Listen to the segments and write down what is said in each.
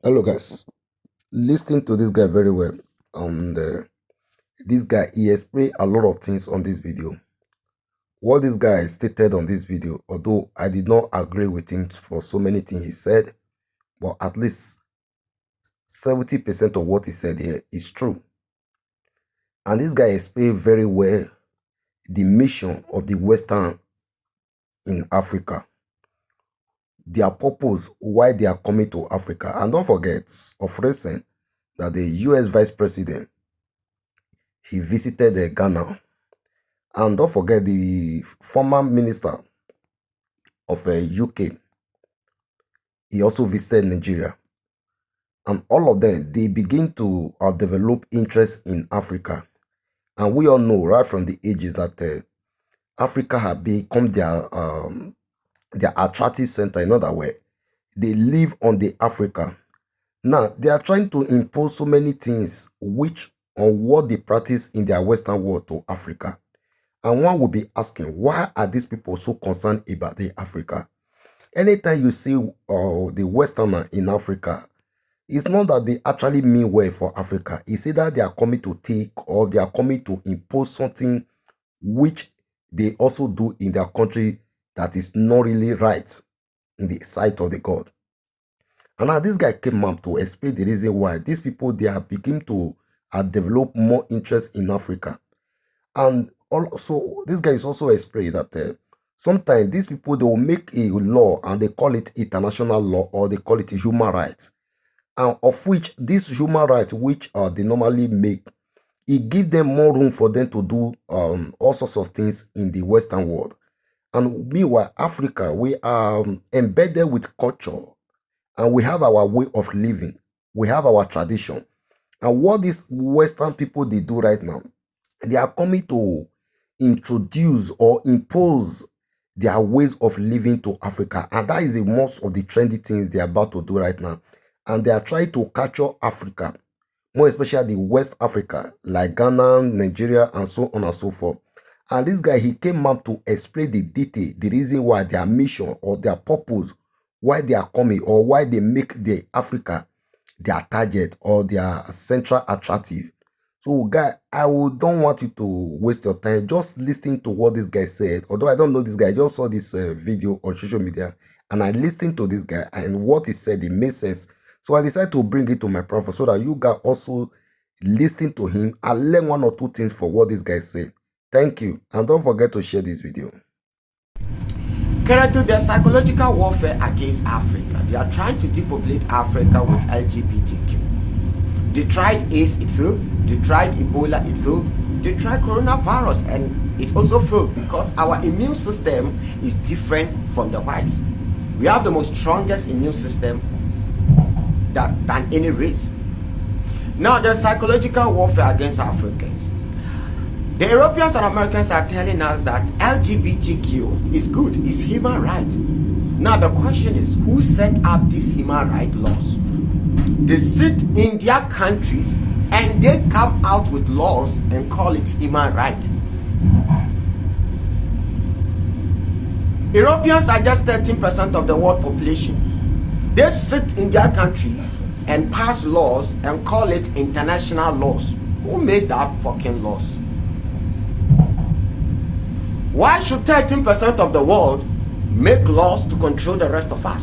Hello guys, listen to this guy very well. And this guy, he explained a lot of things on this video. What this guy stated on this video, although I did not agree with him for so many things he said, but at least 70% of what he said here is true. And this guy explained very well the mission of the Western in Africa, their purpose, why they are coming to Africa. And don't forget, of recent, that the US Vice President, he visited Ghana. And don't forget the former minister of UK, he also visited Nigeria. And all of them, they begin to develop interest in Africa. And we all know right from the ages that Africa have become their attractive center. In other words, they live on the Africa. Now, they are trying to impose so many things which on what they practice in their Western world to Africa. And one will be asking, why are these people so concerned about the Africa? Anytime you see the Westerner in Africa, it's not that they actually mean well for Africa. It's either they are coming to take or they are coming to impose something which they also do in their country that is not really right in the sight of the God. And now this guy came up to explain the reason why these people, they are beginning to develop more interest in Africa. And also, this guy is also explaining that sometimes these people, they will make a law and they call it international law or they call it human rights. And of which this human rights, which they normally make, it gives them more room for them to do all sorts of things in the Western world. And meanwhile, Africa, we are embedded with culture and we have our way of living. We have our tradition. And what these Western people, they do right now, they are coming to introduce or impose their ways of living to Africa. And that is the most of the trendy things they are about to do right now. And they are trying to capture Africa, more especially the West Africa, like Ghana, Nigeria, and so on and so forth. And this guy, he came up to explain the detail, the reason why their mission or their purpose, why they are coming or why they make the Africa their target or their central attractive. So, guy, don't want you to waste your time. Just listening to what this guy said. Although I don't know this guy, I just saw this video on social media and I listened to this guy and what he said, it made sense. So I decided to bring it to my platform so that you guys also listen to him and learn one or two things for what this guy said. Thank you. And don't forget to share this video. Currently, there's psychological warfare against Africa. They are trying to depopulate Africa with LGBTQ. They tried AIDS, it failed. They tried Ebola, it failed. They tried coronavirus, and it also failed because our immune system is different from the whites. We have the most strongest immune system than any race. Now, there's psychological warfare against Africans. The Europeans and Americans are telling us that LGBTQ is good, it's human right. Now the question is, who set up these human right laws? They sit in their countries and they come out with laws and call it human right. Europeans are just 13% of the world population. They sit in their countries and pass laws and call it international laws. Who made that fucking laws? Why should 13% of the world make laws to control the rest of us?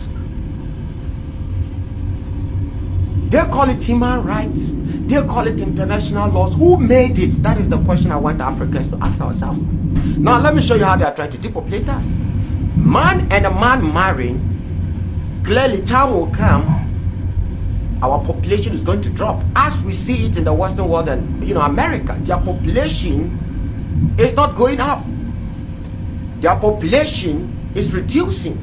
They call it human rights. They call it international laws. Who made it? That is the question I want Africans to ask ourselves. Now let me show you how they are trying to depopulate us. Man and a man marrying, clearly time will come, our population is going to drop. As we see it in the Western world and America, their population is not going up. Their population is reducing.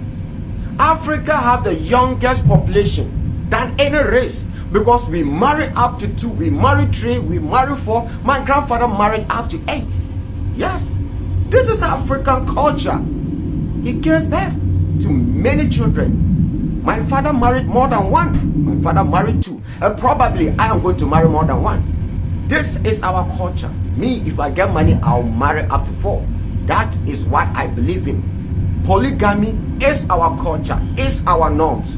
Africa have the youngest population than any race because we marry up to 2, we marry 3, we marry 4. My grandfather married up to 8. Yes, this is African culture. He gave birth to many children. My father married more than 1. My father married 2. And probably I am going to marry more than 1. This is our culture. Me, if I get money, I'll marry up to 4. That is what I believe in. Polygamy is our culture, is our norms.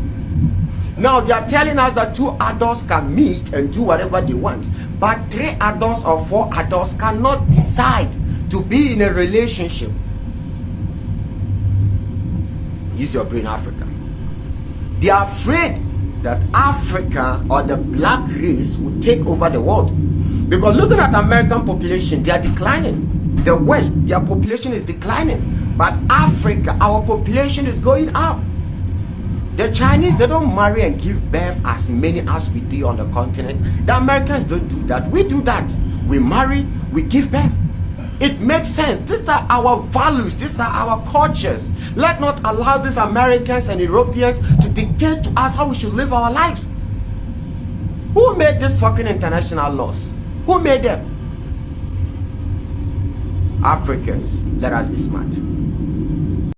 Now they are telling us that 2 adults can meet and do whatever they want, but 3 adults or 4 adults cannot decide to be in a relationship. Use your brain, Africa. They are afraid that Africa or the black race will take over the world. Because looking at American population, they are declining. The West, their population is declining. But Africa, our population is going up. The Chinese, they don't marry and give birth as many as we do on the continent. The Americans don't do that. We do that. We marry, we give birth. It makes sense. These are our values. These are our cultures. Let's not allow these Americans and Europeans to dictate to us how we should live our lives. Who made these fucking international laws? Who made them? Africans, let us be smart.